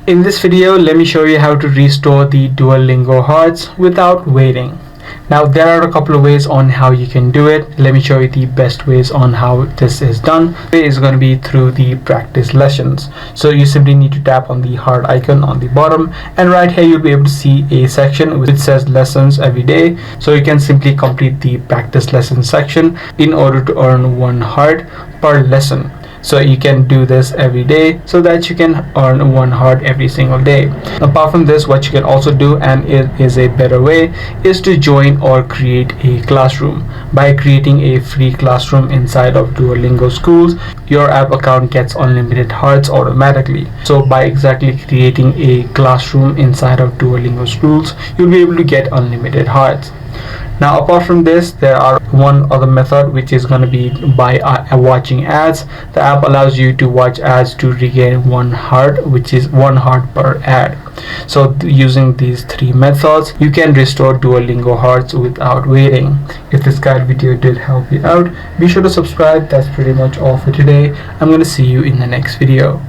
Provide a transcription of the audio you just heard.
In this video, let me show you how to restore the Duolingo hearts without waiting. Now there are a couple of ways on how you can do it. Let me show you the best ways on how this is done. It is going to be through the practice lessons. So you simply need to tap on the heart icon on the bottom, and right here you'll be able to see a section which says lessons every day. So you can simply complete the practice lesson section in order to earn 1 heart per lesson. So you can do this every day so that you can earn 1 heart every single day. Apart from this, what you can also do, and it is a better way, is to join or create a classroom. By creating a free classroom inside of Duolingo Schools, your app account gets unlimited hearts automatically. So by exactly creating a classroom inside of Duolingo Schools, you'll be able to get unlimited hearts. Now apart from this, there are one other method, which is going to be by watching ads. The app allows you to watch ads to regain 1 heart, which is 1 heart per ad. So using these 3 methods, you can restore Duolingo hearts without waiting. If this guide video did help you out, be sure to subscribe. That's pretty much all for today. I'm going to see you in the next video.